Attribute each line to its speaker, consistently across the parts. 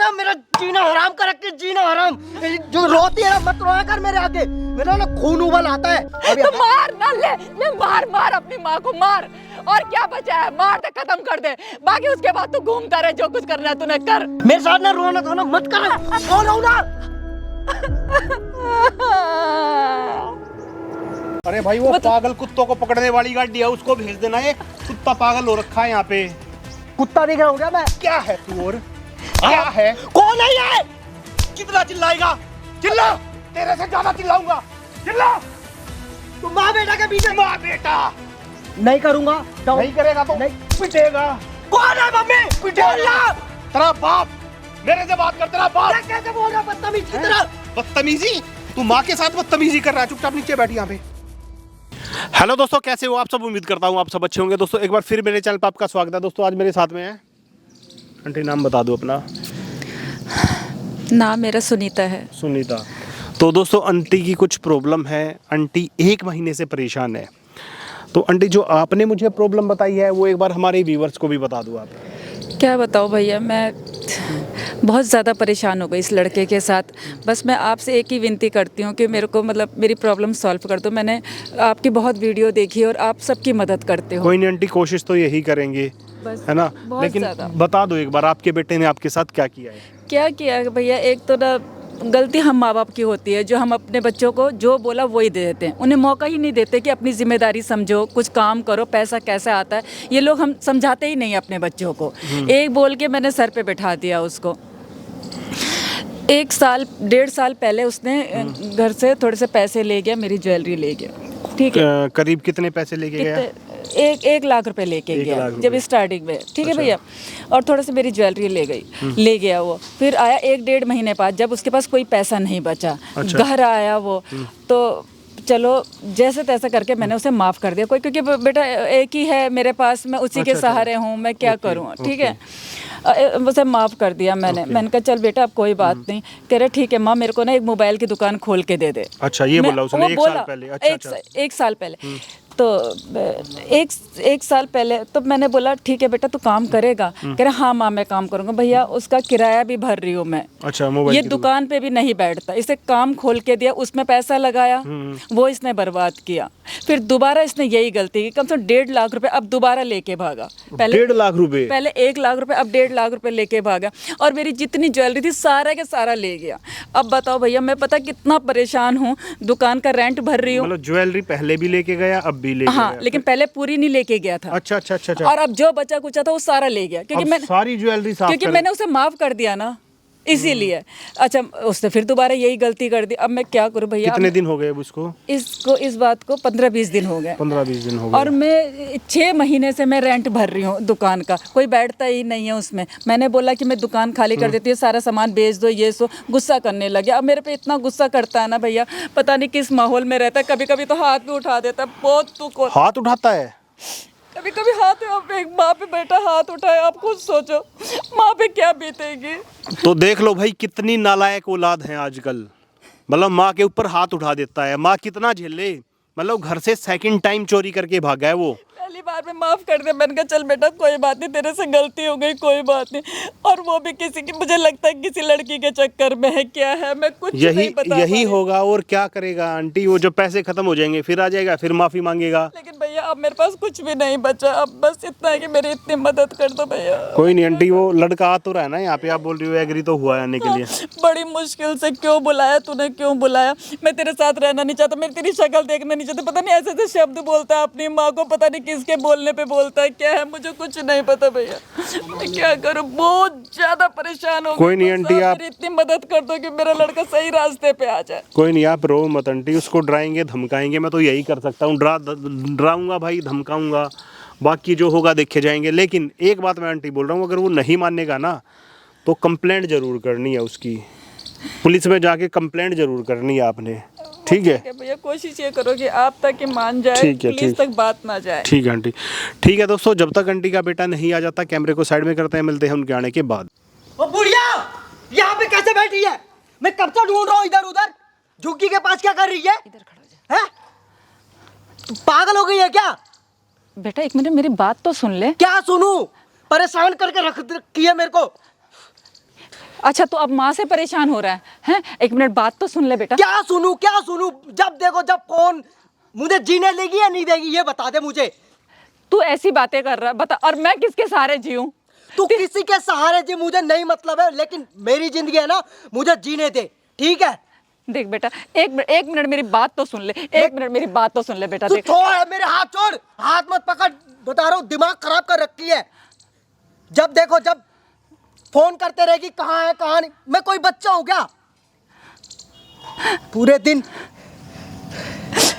Speaker 1: ना मेरा जीना हराम कर रखे, जीना हराम। जो रोती है ना मत रोया कर मेरे आगे, मेरा ना खून उबल आता है।
Speaker 2: तो मार ना, ले मार मार अपनी माँ को मार। और क्या बचा है, मार दे, खत्म कर दे। बाकी उसके बाद तू घूमता रहे, जो कुछ करना है तूने कर।
Speaker 1: मेरे साथ ना रोना धोना मत कर, रो लो ना।
Speaker 3: अरे भाई वो पागल कुत्तों को पकड़ने वाली गाड़ी है, उसको भेज देना। ये कुत्ता पागल हो रखा है यहाँ पे।
Speaker 1: कुत्ता दिख रहा हूँ क्या मैं?
Speaker 3: क्या है तू? और क्या है?
Speaker 1: कौन है ये?
Speaker 3: कितना चिल्लाएगा? चिल्ला, तेरे से ज्यादा चिल्लाऊंगा। चिल्ला।
Speaker 1: तू माँ बेटा के पीछे।
Speaker 3: माँ बेटा
Speaker 1: नहीं करूंगा।
Speaker 3: नहीं करेगा तो
Speaker 1: नहीं
Speaker 3: पिटेगा।
Speaker 1: कौन है मम्मी?
Speaker 3: पिटेगा तेरा बाप। मेरे से बात कर, तेरा बाप।
Speaker 1: कैसे बोल रहा बदतमीज की तरह?
Speaker 3: बदतमीजी? तू माँ के साथ बदतमीजी कर रहा है। चुपचाप नीचे बैठ यहाँ पे। हेलो दोस्तों, कैसे हो आप सब? उम्मीद करता हूँ आप सब अच्छे होंगे। दोस्तों एक बार फिर मेरे चैनल पर आपका स्वागत है। दोस्तों आज मेरे साथ में है आंटी, नाम बता दो अपना।
Speaker 2: नाम मेरा सुनीता है।
Speaker 3: सुनीता। तो दोस्तों आंटी की कुछ प्रॉब्लम है। आंटी 1 महीने से परेशान है। तो आंटी जो आपने मुझे प्रॉब्लम बताई है वो एक बार हमारे व्यूवर्स को भी बता दो आप।
Speaker 2: क्या बताऊँ भैया, मैं बहुत ज़्यादा परेशान हो गई इस लड़के के साथ। बस मैं आपसे एक ही विनती करती हूँ कि मेरे को मतलब मेरी प्रॉब्लम सॉल्व कर दो। मैंने आपकी बहुत वीडियो देखी और आप सबकी मदद करते हो।
Speaker 3: कोई नहीं आंटी, कोशिश तो यही करेंगे,
Speaker 2: बस
Speaker 3: है ना?
Speaker 2: बहुत
Speaker 3: लेकिन
Speaker 2: ज़्यादा।
Speaker 3: बता दो एक बार आपके बेटे ने आपके साथ क्या किया है।
Speaker 2: क्या किया है भैया, एक तो ना गलती हम माँ बाप की होती है, जो हम अपने बच्चों को जो बोला वही दे देते हैं। उन्हें मौका ही नहीं देते कि अपनी जिम्मेदारी समझो, कुछ काम करो, पैसा कैसे आता है ये लोग हम समझाते ही नहीं अपने बच्चों को। एक बोल के मैंने सर पे बैठा दिया उसको। 1-1.5 साल पहले उसने घर से थोड़े से पैसे ले गया, मेरी ज्वेलरी ले गया। ठीक है,
Speaker 3: करीब कितने पैसे लेके गया?
Speaker 2: 1 लाख रुपए लेके
Speaker 3: 1
Speaker 2: गया
Speaker 3: लाख
Speaker 2: जब
Speaker 3: रुपए।
Speaker 2: स्टार्टिंग में। ठीक है
Speaker 3: अच्छा।
Speaker 2: भैया, और थोड़ा सा मेरी ज्वेलरी ले गया वो। फिर आया 1-1.5 महीने बाद, जब उसके पास कोई पैसा नहीं बचा।
Speaker 3: अच्छा।
Speaker 2: घर आया वो, तो चलो जैसे तैसे करके मैंने उसे माफ़ कर दिया। कोई क्योंकि बेटा एक ही है मेरे पास, मैं उसी के
Speaker 3: अच्छा,
Speaker 2: सहारे हूँ, मैं क्या
Speaker 3: ओके,
Speaker 2: करूँ। ठीक है, उसे माफ़ कर दिया मैंने। मैंने कहा चल बेटा अब कोई बात नहीं। कह रहे ठीक है माँ, मेरे को ना एक मोबाइल की दुकान खोल के दे दे।
Speaker 3: अच्छा, ये बोला उसने 1 साल पहले? अच्छा।
Speaker 2: 1 साल पहले। तो 1 साल पहले तो मैंने बोला ठीक है बेटा तू काम करेगा। कह रहा हाँ माँ मैं काम करूँगा। भैया उसका किराया भी भर रही हूँ मैं।
Speaker 3: अच्छा, मोबाइल
Speaker 2: ये
Speaker 3: की
Speaker 2: दुकान पे भी नहीं बैठता। इसे काम खोल के दिया, उसमें पैसा लगाया, वो इसने बर्बाद किया। फिर दोबारा इसने यही गलती की, कम से कम 1.5 लाख रुपए अब दोबारा लेके भागा। पहले
Speaker 3: 1.5 लाख रुपए?
Speaker 2: पहले 1 लाख रुपए, अब 1.5 लाख रुपए लेके भागा। और मेरी जितनी ज्वेलरी थी सारा के सारा ले गया। अब बताओ भैया मैं पता कितना परेशान हूँ। दुकान का रेंट भर रही हूँ।
Speaker 3: मतलब ज्वेलरी पहले भी लेके गया, अब भी लेके
Speaker 2: हाँ,
Speaker 3: गया?
Speaker 2: लेकिन पहले पूरी नहीं लेके गया था।
Speaker 3: अच्छा अच्छा अच्छा अच्छा।
Speaker 2: और अब जो बचा कुचा था वो सारा ले गया, क्योंकि
Speaker 3: अब
Speaker 2: मैंने
Speaker 3: सारी ज्वेलरी साफ
Speaker 2: क्योंकि
Speaker 3: कर-
Speaker 2: मैंने उसे माफ कर दिया ना, इसीलिए। अच्छा, उसने फिर दोबारा यही गलती कर दी। अब मैं क्या करूं भैया?
Speaker 3: कितने दिन हो गए अब उसको?
Speaker 2: इस बात को 15-20 दिन हो गए।
Speaker 3: 15-20 दिन हो गए।
Speaker 2: और मैं 6 महीने से मैं रेंट भर रही हूँ दुकान का, कोई बैठता ही नहीं है उसमें। मैंने बोला कि मैं दुकान खाली कर देती हूँ, सारा सामान बेच दो, ये सो। गुस्सा करने लगे। अब मेरे पे इतना गुस्सा करता है ना भैया, पता नहीं किस माहौल में रहता है। कभी कभी तो हाथ भी उठा देता है। बहुत दुख होता है।
Speaker 3: हाथ उठाता है?
Speaker 2: कभी कभी हाथ पे, एक माँ पे बेटा हाथ उठाए, आप खुद सोचो माँ पे क्या बीतेगी।
Speaker 3: तो देख लो भाई कितनी नालायक औलाद है आजकल। मतलब माँ के ऊपर हाथ उठा देता है। माँ कितना झेले। मतलब घर से सेकंड टाइम चोरी करके भागा है वो।
Speaker 2: पहली बार में माफ कर दे। मैंने कहा चल बेटा कोई बात नहीं, तेरे से गलती हो गई, कोई बात नहीं। और वो भी किसी की, मुझे लगता है किसी लड़की के चक्कर में है। क्या है मैं कुछ नहीं बता पा रही।
Speaker 3: होगा और क्या करेगा आंटी। वो जब पैसे खत्म हो जाएंगे फिर आ जाएगा, फिर माफी मांगेगा।
Speaker 2: लेकिन भैया अब मेरे पास कुछ भी नहीं बचा। अब बस इतना है कि मेरी इतनी मदद कर दो भैया।
Speaker 3: कोई नहीं आंटी, वो लड़का आ तो रहा है ना यहाँ पे, आप बोल रही हो एग्री तो हुआ है आने के लिए।
Speaker 2: बड़ी मुश्किल से क्यों बुलाया तूने, क्यों बुलाया? मैं तेरे साथ रहना नहीं चाहता, मेरी तेरी शक्ल देखना नहीं चाहता। पता नहीं ऐसे ऐसे शब्द बोलता है अपनी माँ को, पता नहीं किसके बोलने पे बोलता है। क्या है मुझे कुछ नहीं पता भैया, मैं क्या करूँ? बहुत ज्यादा परेशान हो गई।
Speaker 3: कोई नहीं आंटी, आप
Speaker 2: मेरी इतनी मदद कर दो कि मेरा लड़का सही रास्ते पे आ जाए।
Speaker 3: कोई नहीं, आप रो मत आंटी। उसको डराएंगे धमकाएंगे, मैं तो यही कर सकता हूँ। डराऊंगा भाई, धमकाऊंगा, बाकी जो होगा देखे जाएंगे। लेकिन एक बात मैं आंटी बोल रहा हूँ, अगर वो नहीं मानेगा ना तो कंप्लेंट जरूर करनी है उसकी। पुलिस में जाके कंप्लेंट जरूर करनी है आपने। ठीक है
Speaker 2: भैया, कोशिश ये करो कि आप तक कि मान जाए,
Speaker 3: ठीक है,
Speaker 2: पुलिस तक बात ना जाए।
Speaker 3: ठीक है आंटी। ठीक है दोस्तों, जब तक आंटी का बेटा नहीं आ जाता, कैमरे को साइड में करते हैं, मिलते हैं उनके आने के बाद।
Speaker 1: ओ बुढ़िया, यहाँ पे कैसे बैठी है? मैं कब से ढूंढ रहा हूँ इधर उधर। झुग्गी के पास क्या कर रही है?
Speaker 2: इधर खड़ा हो जा।
Speaker 1: हैं? तू पागल हो गई है क्या?
Speaker 2: बेटा 1 मिनट मेरी बात तो सुन ले।
Speaker 1: क्या सुनूं? परेशान करके रख रखी है मेरे को।
Speaker 2: अच्छा तो अब माँ से परेशान हो रहा है हैं? एक मिनट बात तो सुन ले बेटा।
Speaker 1: क्या सुनूं क्या सुनूं? जब देखो जब फोन, मुझे जीने देगी या नहीं देगी ये बता दे मुझे।
Speaker 2: तू ऐसी बातें कर रहा है बता, और मैं किसके सहारे जीऊं?
Speaker 1: तू किसी के सहारे जी, मुझे नहीं मतलब है, लेकिन मेरी जिंदगी है ना, मुझे जीने दे, ठीक है?
Speaker 2: देख बेटा, एक मिनट मेरी बात तो सुन ले, एक मिनट मेरी बात तो सुन ले बेटा।
Speaker 1: तू
Speaker 2: देख
Speaker 1: छोड़ मेरे हाथ, छोड़ हाथ मत पकड़, बता रहा हूँ दिमाग खराब कर रखी है। जब देखो जब फोन करते रहेगी, कहाँ है कहाँ नहीं। मैं कोई बच्चा हूँ क्या? पूरे दिन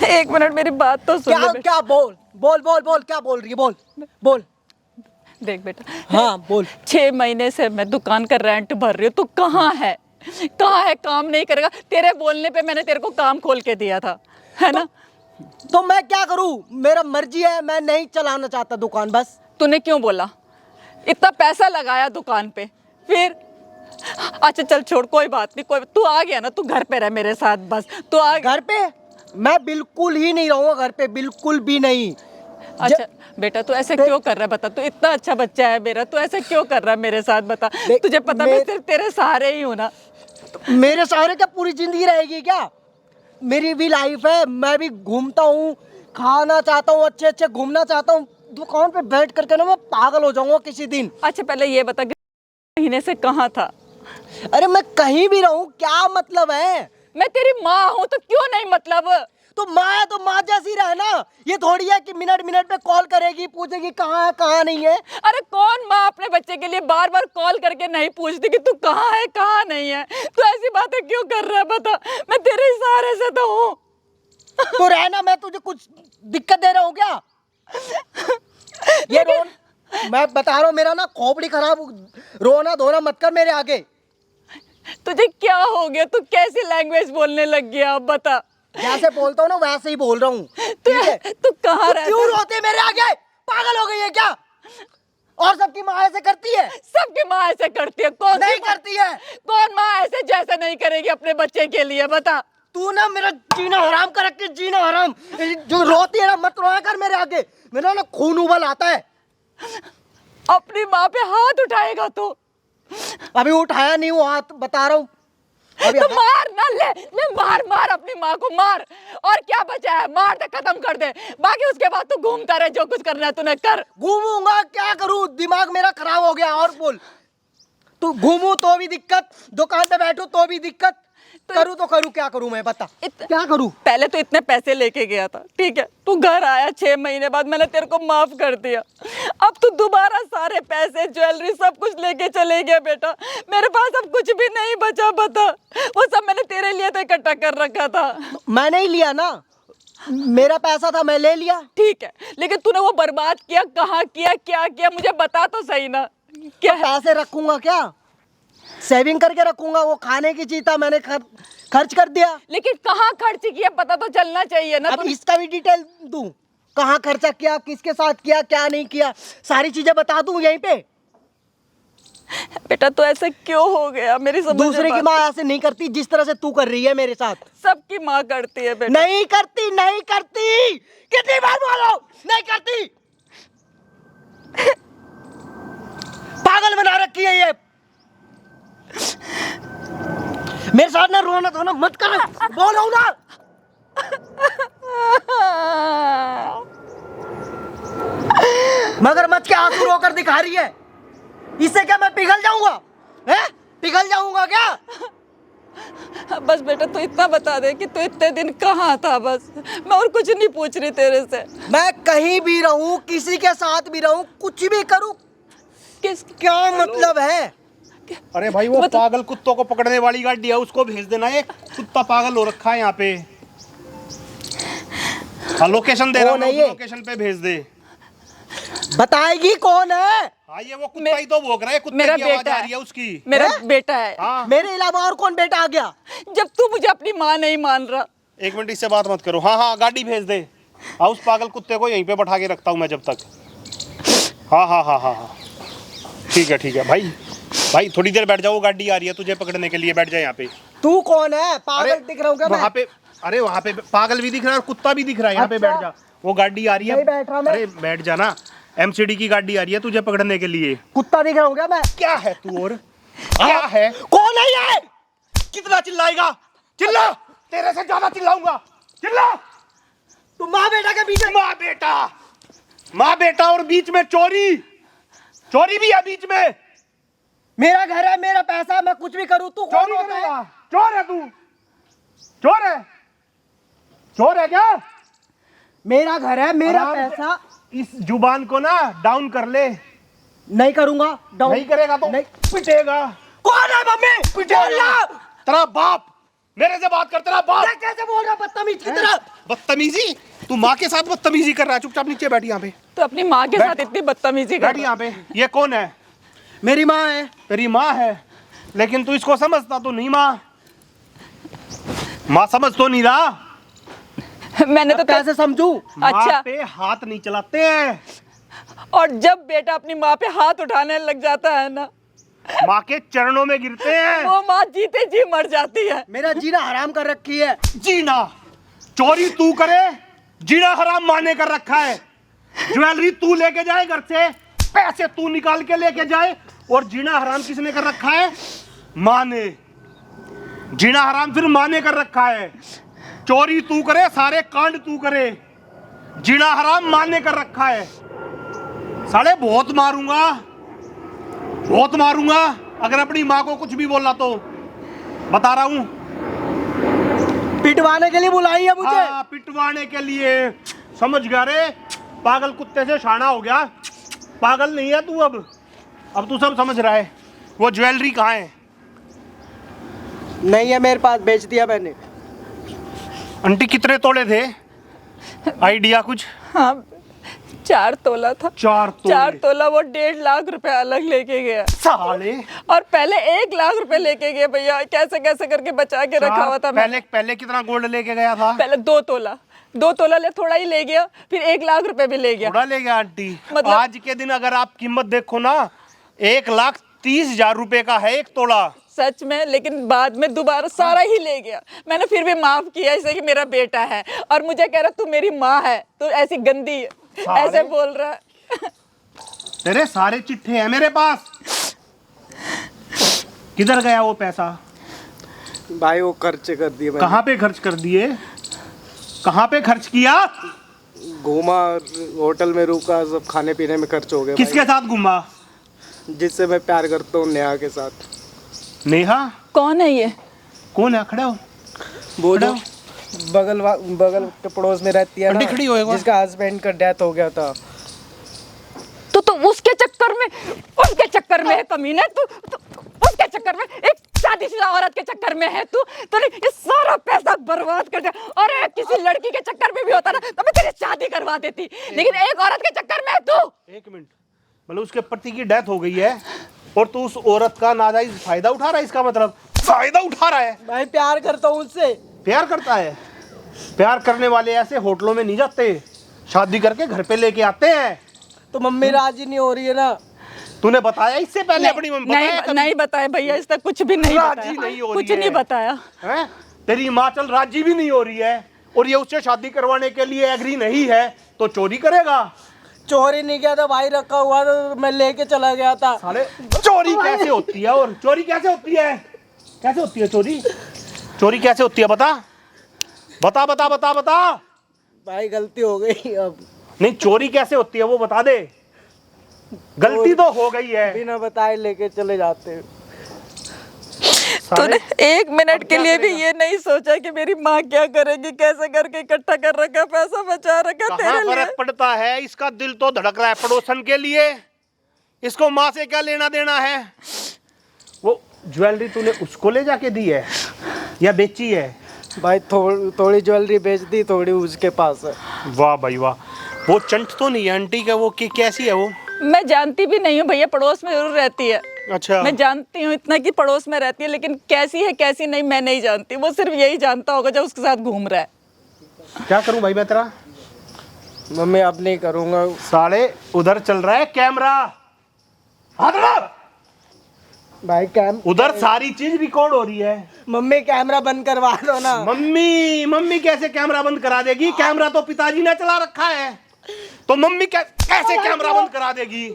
Speaker 2: एक मिनट मेरी बात तो सुन
Speaker 1: क्या
Speaker 2: ले बेटा।
Speaker 1: क्या बोल बोल बोल बोल, क्या बोल रही है? बोल बोल।
Speaker 2: देख बेटा,
Speaker 1: हाँ बोल।
Speaker 2: 6 महीने से मैं दुकान का रेंट भर रही हूँ, तू कहाँ है? कहाँ है? काम नहीं करेगा? तेरे बोलने पे मैंने तेरे को काम खोल के दिया था, है ना?
Speaker 1: तो मैं क्या करूँ? मेरा मर्जी है, मैं नहीं चलाना चाहता दुकान। बस
Speaker 2: तूने क्यों बोला? इतना पैसा लगाया दुकान पे, फिर अच्छा चल छोड़, कोई बात नहीं, कोई तू आ गया ना, तू घर पे रह मेरे साथ, बस तू आ गया।
Speaker 1: घर पे मैं बिल्कुल ही नहीं रहूँगा, घर पे बिल्कुल भी नहीं।
Speaker 2: अच्छा बेटा तू ऐसे क्यों कर रहा है बता? तू इतना अच्छा बच्चा है मेरा, तू ऐसे क्यों कर रहा है मेरे साथ बता? तुझे पता मैं सिर्फ तेरे सहारे ही हूँ ना।
Speaker 1: मेरे सहारे क्या पूरी जिंदगी रहेगी क्या? मेरी भी लाइफ है, मैं भी घूमता हूँ, खाना चाहता हूँ, अच्छे अच्छे घूमना चाहता हूँ। दुकान पे बैठ करके ना मैं पागल हो जाऊंगा किसी दिन।
Speaker 2: अच्छा पहले ये बता कि महीने से कहाँ था?
Speaker 1: अरे मैं कहीं भी रहूं, क्या मतलब है?
Speaker 2: मैं तेरी माँ हूँ तो क्यों नहीं मतलब?
Speaker 1: तो माँ है तो माँ जैसी रहे ना। ये थोड़ी है कि मिनट मिनट पे कॉल करेगी, पूछेगी कहाँ है कहाँ नहीं है।
Speaker 2: अरे कौन माँ अपने बच्चे के लिए बार बार कॉल करके नहीं पूछती कि तू कहाँ है कहाँ नहीं है? तू ऐसी बातें क्यों कर रहा है बता? मैं तेरे सहारे से तो हूँ।
Speaker 1: तो रहना, मैं तुझे कुछ दिक्कत दे रहा हूँ क्या? ये मैं बता रहा हूँ, मेरा ना खोपड़ी खराब, रोना धोना मत कर मेरे आगे।
Speaker 2: तुझे क्या हो गया? तू कैसी लैंग्वेज बोलने लग गया अब बता?
Speaker 1: जैसे बोलता हूँ ना वैसे ही बोल रहा हूँ।
Speaker 2: तू कहाँ रहता?
Speaker 1: क्यों रोते मेरे आगे? पागल हो गई है क्या? और सबकी माँ ऐसे करती है?
Speaker 2: सबकी माँ ऐसे करती है? कौन
Speaker 1: नहीं करती है।
Speaker 2: कौन माँ ऐसे जैसे नहीं करेगी अपने बच्चे के लिए बता?
Speaker 1: तू ना मेरा जीना हराम कर रखी, जीना हराम। जो रोती है ना, मत रोया कर मेरे आगे, मेरा ना खून उबल आता है।
Speaker 2: अपनी माँ पे हाथ उठाएगा तू?
Speaker 1: अभी उठाया नहीं हूँ हाथ, बता रहा हूँ।
Speaker 2: तो मार ना, ले मार मार अपनी माँ को मार। और क्या बचा है? मार दे, खत्म कर दे, बाकी उसके बाद तू घूमता रहे, जो कुछ करना है तूने कर।
Speaker 1: घूमूंगा क्या करूँ? दिमाग मेरा खराब हो गया। और बोल। तू घूमू तो भी दिक्कत, दुकान पे बैठू तो भी दिक्कत, करूँ तो करूँ क्या करूँ मैं? बता क्या करूँ?
Speaker 2: पहले तो इतने पैसे लेके गया था, ठीक है, तू घर आया 6 महीने बाद, मैंने तेरे को माफ कर दिया। अब तू दोबारा सारे पैसे ज्वेलरी सब कुछ लेके चले गया बेटा। मेरे पास अब कुछ भी नहीं बचा बता। वो सब मैंने तेरे लिए तो इकट्ठा कर रखा था।
Speaker 1: मैंने ही लिया ना, मेरा पैसा था, मैं ले लिया।
Speaker 2: ठीक है, लेकिन तूने वो बर्बाद किया, कहाँ किया, क्या किया, मुझे बता तो सही ना। क्या
Speaker 1: तो पैसे रखूंगा क्या? सेविंग करके रखूंगा। वो खाने की चीज था, मैंने खर्च कर दिया।
Speaker 2: लेकिन कहाँ खर्च किया पता तो चलना चाहिए ना।
Speaker 1: अब इसका भी डिटेल दूं? कहाँ खर्चा किया, किसके साथ किया, क्या नहीं किया, सारी चीजें बता दूं यहीं पे?
Speaker 2: बेटा तो ऐसे क्यों हो गया? मेरी समझ
Speaker 1: दूसरे की माँ ऐसे नहीं करती जिस तरह से तू कर रही है मेरे साथ।
Speaker 2: सबकी माँ करती है बेटा।
Speaker 1: नहीं करती, नहीं करती। कितनी बार बोलो, नहीं करती। पागल बना रखी है ये। मेरे साथ ना रोना धोना मत कर, बोल रहा हूं ना। मगरमच्छ के आंसू रोकर दिखा रही है। इससे क्या मैं पिघल जाऊंगा? हैं? पिघल जाऊंगा क्या?
Speaker 2: बस बेटा तू इतना बता दे कि तू इतने दिन कहाँ था, बस। मैं और कुछ नहीं पूछ रही तेरे से।
Speaker 1: मैं कहीं भी रहूं, किसी के साथ भी रहूं, कुछ भी करूं, क्या मतलब है?
Speaker 3: अरे भाई वो पागल कुत्तों को पकड़ने वाली गाड़ी है, उसको भेज देना। ये कुत्ता पागल हो रखा है यहाँ पे। हाँ लोकेशन दे रहा हूँ, लोकेशन पे भेज दे।
Speaker 1: बताएगी कौन है?
Speaker 3: हाँ ये वो कुत्ता ही तो भौंक रहा है, कुत्ते
Speaker 2: मेरा
Speaker 3: की आवाज
Speaker 2: बेटा
Speaker 3: आ
Speaker 2: है।
Speaker 3: रही है उसकी।
Speaker 2: मेरा बेटा है।
Speaker 3: हाँ।
Speaker 1: मेरे अलावा और कौन बेटा आ गया?
Speaker 2: जब तू मुझे अपनी माँ नहीं मान रहा।
Speaker 3: एक मिनट, इससे बात मत करो। हाँ हाँ गाड़ी भेज दे। हाँ उस पागल कुत्ते को यहीं पे बैठा के रखता हूँ मैं जब तक। हाँ हाँ हाँ हाँ हाँ ठीक है भाई। भाई थोड़ी देर बैठ जाओ, वो गाड़ी आ रही है तुझे पकड़ने के लिए, बैठ जा यहाँ पे।
Speaker 1: तू कौन है? पागल दिख रहा हूँ क्या मैं?
Speaker 3: वहाँ पे, अरे वहाँ पे पागल भी दिख रहा है और कुत्ता भी दिख रहा है। यहाँ पे
Speaker 1: अच्छा?
Speaker 3: बैठ जा, वो गाड़ी आ रही है।
Speaker 1: नहीं बैठ रहा मैं।
Speaker 3: अरे बैठ जा ना, MCD की गाड़ी आ रही है तुझे पकड़ने के लिए।
Speaker 1: कुत्ता दिख रहा हूँ क्या मैं?
Speaker 3: क्या है तू? और क्या है?
Speaker 1: कौन है ये?
Speaker 3: कितना चिल्लाएगा? चिल्ला, तेरे से ज्यादा चिल्लाऊंगा। चिल्ला।
Speaker 1: तू माँ बेटा के बीच में।
Speaker 3: माँ बेटा और बीच में चोरी, चोरी भी है बीच में।
Speaker 1: मेरा घर है, मेरा पैसा है, मैं कुछ भी करूँ। तू कौन
Speaker 3: चोरी
Speaker 1: होता है?
Speaker 3: करेगा? चोर है तू, चोर है, चोर है क्या?
Speaker 1: मेरा घर है, मेरा
Speaker 3: आराम से-
Speaker 1: पैसा।
Speaker 3: इस जुबान को ना डाउन कर ले।
Speaker 1: नहीं करूंगा डाउन।
Speaker 3: नहीं करेगा तो
Speaker 1: नहीं।
Speaker 3: पिटेगा।
Speaker 1: कौन है मम्मी?
Speaker 3: पिटेगा। तेरा बाप, मेरे से बात कर। तेरा बाप।
Speaker 1: ये कैसे बोल रहा बदतमीज की तरह?
Speaker 3: बदतमीजी? तू माँ के साथ बदतमीजी कर रहा है। चुपचाप नीचे बैठ यहाँ पे।
Speaker 2: तो अपनी माँ के साथ इतनी बदतमीजी कर
Speaker 3: बैठ यहाँ पे। ये कौन है?
Speaker 1: मेरी माँ है।
Speaker 3: तेरी माँ है, लेकिन तू इसको समझता तो नहीं। माँ समझ तो नहीं रहा।
Speaker 2: मैंने तो
Speaker 1: कैसे समझूं?
Speaker 3: माँ
Speaker 2: अच्छा।
Speaker 3: पे हाथ नहीं चलाते हैं।
Speaker 2: और जब बेटा अपनी माँ पे हाथ उठाने लग जाता है ना,
Speaker 3: माँ के चरणों में गिरते हैं।
Speaker 2: वो माँ जीते जी मर जाती है।
Speaker 1: मेरा जीना हराम कर रखी है।
Speaker 3: जीना, चोरी तू करे, जीना हराम माँ ने कर रखा है। ज्वेलरी तू लेके जाए घर से, पैसे तू निकाल के लेके जाए, और जीना हराम किसने कर रखा है? माँ ने। जीना हराम फिर माँ ने कर रखा है। चोरी तू करे, सारे कांड तू करे, जीना हराम माँ ने कर रखा है। साले बहुत मारूंगा, बहुत मारूंगा अगर अपनी माँ को कुछ भी बोला तो। बता रहा हूं।
Speaker 1: पिटवाने के लिए बुलाई है मुझे।
Speaker 3: हाँ, पिटवाने के लिए। समझ गया रे? पागल कुत्ते से शाना हो गया। पागल नहीं है तू अब तू सब समझ रहा है। वो ज्वेलरी कहाँ है?
Speaker 1: नहीं है मेरे पास, बेच दिया मैंने।
Speaker 3: आंटी कितने तोड़े थे? आइडिया कुछ?
Speaker 2: हाँ, 4 तोला था।
Speaker 3: 4 तोड़े।
Speaker 2: 4 तोला वो 1.5 लाख रुपए अलग लेके गया।
Speaker 3: साले।
Speaker 2: और पहले 1 लाख रुपए लेके गया भैया। कैसे कैसे करके बचा के रखा हुआ था।
Speaker 3: पहले कितना गोल्ड लेके गया था?
Speaker 2: पहले 2 तोला, 2 तोला ले, थोड़ा ही ले गया, फिर 1 लाख रुपए भी ले गया।
Speaker 3: थोड़ा ले गया आंटी।
Speaker 2: मतलब-
Speaker 3: आज के दिन अगर आप कीमत देखो ना, 1,30,000 रुपए का है 1 तोला।
Speaker 2: सच में, लेकिन बाद में दोबारा सारा ही ले गया। मैंने फिर भी माफ किया इसे कि मेरा बेटा है, और मुझे कह रहा तू मेरी माँ है, तू ऐसी गंदी ऐसे बोल रहा है।
Speaker 3: तेरे सारे चिट्ठे हैं मेरे पास। किधर गया वो पैसा?
Speaker 1: भाई वो खर्च कर दिए मैंने।
Speaker 3: कहाँ पे खर्च कर दिए? कहाँ पे खर्च किया?
Speaker 1: घूमा, होटल में रुका, सब खाने पीने में खर्च हो गया।
Speaker 3: किसके साथ घूमा?
Speaker 1: भाई, जिससे मैं प्यार करता हूँ, नेहा के साथ।
Speaker 3: नेहा?
Speaker 2: कौन है ये?
Speaker 3: कौन है? खड़े हो।
Speaker 1: वो
Speaker 3: खड़े
Speaker 1: जो
Speaker 3: हो।
Speaker 1: बगल के पड़ोस में रहती है
Speaker 3: आंटी
Speaker 1: ना,
Speaker 3: खड़ी हो एक बार।
Speaker 1: जिसका हस्बैंड का डेथ हो गया था।
Speaker 2: तो उसके चक्कर में है कमीने। तू उसके चक्कर में, एक शादीशुदा औरत के चक्कर में है तू। तूने ये सारा पैसा बर्बाद कर दिया। अरे किसी लड़की के चक्कर में भी होता ना तो मैं तेरी शादी करवा देती, लेकिन एक औरत के चक्कर में है तू।
Speaker 3: 1 मिनट। मतलब उसके पति की डेथ हो गई है और तू उस औरत का नाजायज फायदा उठा रहा है? इसका मतलब फायदा उठा रहा है?
Speaker 1: भाई प्यार करता हूँ उससे।
Speaker 3: प्यार करता है? प्यार करने वाले ऐसे होटलों में नहीं जाते, शादी करके घर पे लेके आते हैं।
Speaker 1: तो मम्मी राजी नहीं हो रही है ना।
Speaker 3: तूने बताया इससे पहले अपनी मम्मी? बताया कभी?
Speaker 2: नहीं बताया भैया, इस तक कुछ भी नहीं
Speaker 3: राजी
Speaker 2: बताया।
Speaker 3: नहीं हो रही
Speaker 2: कुछ
Speaker 3: है।
Speaker 2: नहीं बताया।
Speaker 3: हैं? तेरी माँ चल राजी भी नहीं हो रही है और ये उससे शादी करवाने के लिए एग्री नहीं है, तो चोरी करेगा?
Speaker 1: चोरी नहीं किया था भाई, रखा हुआ था, मैं लेके चला गया था।
Speaker 3: साले चोरी कैसे होती है? और चोरी कैसे होती है? कैसे होती है चोरी? चोरी कैसे होती है? बता बता बता बता बता।
Speaker 1: भाई गलती हो गई अब।
Speaker 3: नहीं, चोरी कैसे होती है वो बता दे। गलती तो हो गई है।
Speaker 1: बिना बताए लेके चले जाते हैं।
Speaker 2: तूने 1 मिनट के लिए भी ये नहीं सोचा कि मेरी माँ क्या करेगी, कैसे करके इकट्ठा कर रखा, पैसा बचा रखा
Speaker 3: कहाँ
Speaker 2: तेरे लिए।
Speaker 3: फर्क पड़ता है? इसका दिल तो धड़क रहा है पड़ोसन के लिए। इसको माँ से क्या लेना देना है? वो ज्वेलरी तूने उसको ले जाके दी है या बेची है?
Speaker 1: भाई थोड़ी ज्वेलरी बेच दी, थोड़ी उसके पास है।
Speaker 3: वाह भाई वाह। वो चंट तो नहीं है आंटी का? वो कैसी है वो?
Speaker 2: मैं जानती भी नहीं हूँ भैया, पड़ोस में जरूर रहती है।
Speaker 3: अच्छा।
Speaker 2: मैं जानती हूँ इतना कि पड़ोस में रहती है, लेकिन कैसी है कैसी नहीं मैं नहीं जानती। वो सिर्फ यही जानता होगा जब उसके साथ घूम रहा है।
Speaker 3: क्या करूं भाई मैं तेरा?
Speaker 1: मम्मी अब नहीं करूँगा।
Speaker 3: साले उधर चल रहा है कैमरा। हाथ हटा।
Speaker 1: भाई
Speaker 3: उधर सारी चीज रिकॉर्ड हो रही है।
Speaker 1: मम्मी कैमरा बंद करवा दो ना।
Speaker 3: मम्मी कैसे कैमरा बंद करा देगी? कैमरा तो पिताजी ने चला रखा है, तो मम्मी कैसे कैमरा बंद करा देगी?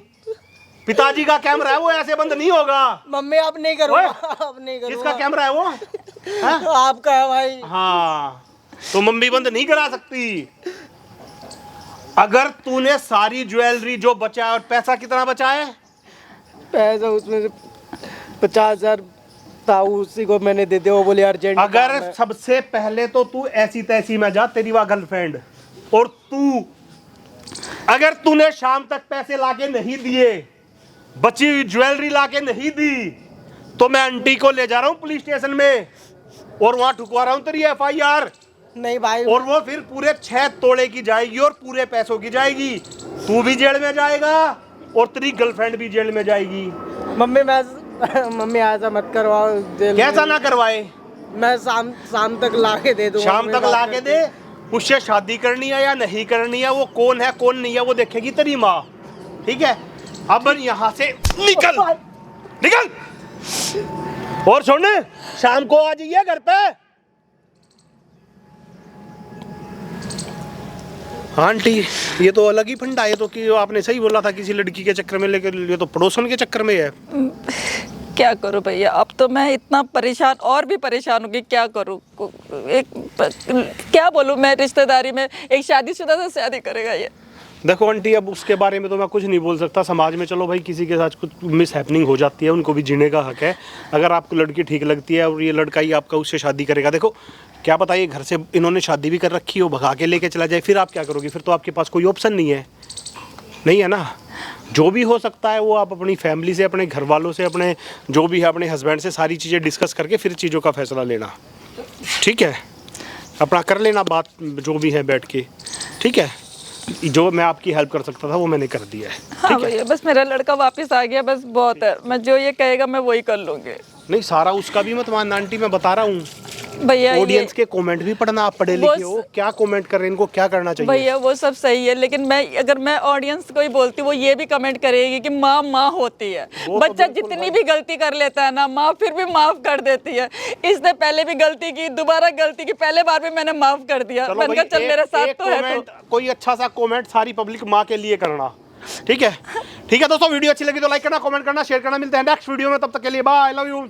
Speaker 3: पिताजी का कैमरा है, वो ऐसे बंद नहीं होगा।
Speaker 1: मम्मी आप नहीं करूँगा,
Speaker 3: ओए,
Speaker 1: आप नहीं करूँगा।
Speaker 3: किसका कैमरा है वो?
Speaker 1: आपका है भाई।
Speaker 3: हाँ, तो मम्मी बंद नहीं करा सकती। अगर तूने सारी ज्वेलरी जो बचा है, और पैसा कितना बचा है?
Speaker 1: पैसा उसमें से 50,000 था, उसी को मैंने दे दिया। वो बोले अर्जेंट।
Speaker 3: अगर सबसे पहले तो तू ऐसी तैसी में जा, तेरी वह गर्लफ्रेंड, और तू अगर तूने शाम तक पैसे लाके नहीं दिए, बची हुई ज्वेलरी लाके नहीं दी, तो मैं आंटी को ले जा रहा हूं पुलिस स्टेशन में और वहां ठुकवा रहा हूं तेरी FIR।
Speaker 1: नहीं भाई,
Speaker 3: और वो फिर पूरे 6 तोड़े की जाएगी और पूरे पैसों की जाएगी। तू भी जेल में जाएगा और तेरी गर्लफ्रेंड भी जेल में जाएगी।
Speaker 1: मम्मी ऐसा मत करवाओ।
Speaker 3: कैसा ना करवाए?
Speaker 1: मैं शाम तक लाके दे दूंगा।
Speaker 3: शाम तक ला के दे। उससे शादी करनी है या नहीं करनी है, वो कौन है कौन नहीं है, वो देखेगी तेरी माँ। ठीक है, अब यहाँ से निकल निकल। और सुन, शाम को आ जाइए घर पे। आंटी ये तो अलग ही फंडा है, तो कि आपने सही बोला था किसी लड़की के चक्कर में, लेकिन ये तो पड़ोसन के चक्कर में है।
Speaker 2: क्या करूं भैया, अब तो मैं इतना परेशान और भी परेशान हूँ कि क्या करूं। क्या बोलूं, मैं रिश्तेदारी में एक शादीशुदा से शादी करेगा ये।
Speaker 3: देखो आंटी, अब उसके बारे में तो मैं कुछ नहीं बोल सकता। समाज में चलो भाई, किसी के साथ कुछ मिस हैपनिंग हो जाती है, उनको भी जीने का हक है। अगर आपको लड़की ठीक लगती है और ये लड़का ही आपका उससे शादी करेगा, देखो क्या पता ये घर से इन्होंने शादी भी कर रखी हो, भगा के लेके चला जाए, फिर आप क्या करोगे? फिर तो आपके पास कोई ऑप्शन नहीं है, नहीं है ना। जो भी हो सकता है वो आप अपनी फैमिली से, अपने घर वालों से, अपने जो भी है अपने हस्बैंड से सारी चीज़ें डिस्कस करके फिर चीज़ों का फैसला लेना। ठीक है, अपना कर लेना बात जो भी है बैठ के। ठीक है, जो मैं आपकी हेल्प कर सकता था वो मैंने कर दिया है।
Speaker 2: हाँ भैया, बस मेरा लड़का वापस आ गया, बस बहुत है। मैं जो ये कहेगा मैं वही कर लूँगी।
Speaker 3: नहीं, सारा उसका भी मत मानना आंटी, मैं बता रहा हूँ।
Speaker 2: भैया
Speaker 3: ऑडियंस के कमेंट भी पढ़ना, आप पढ़े लिखे हो, क्या कमेंट कर रहे हैं, इनको क्या करना चाहिए?
Speaker 2: भैया वो सब सही है, लेकिन अगर मैं ऑडियंस को ही बोलती, वो ये भी कमेंट करेगी कि माँ माँ होती है। बच्चा जितनी भी गलती कर लेता है ना, माँ फिर भी माफ कर देती है। इसने पहले भी गलती की, दोबारा गलती की, पहले बार भी मैंने माफ कर दिया। मैंने कहा चल मेरे साथ तो है। तो
Speaker 3: कोई अच्छा सा कमेंट सारी पब्लिक माँ के लिए करना। ठीक है, ठीक है दोस्तों, वीडियो अच्छी लगी तो लाइक करना, कमेंट करना, शेयर करना। मिलते हैं नेक्स्ट वीडियो में, तब तक के लिए बाय, लव यू।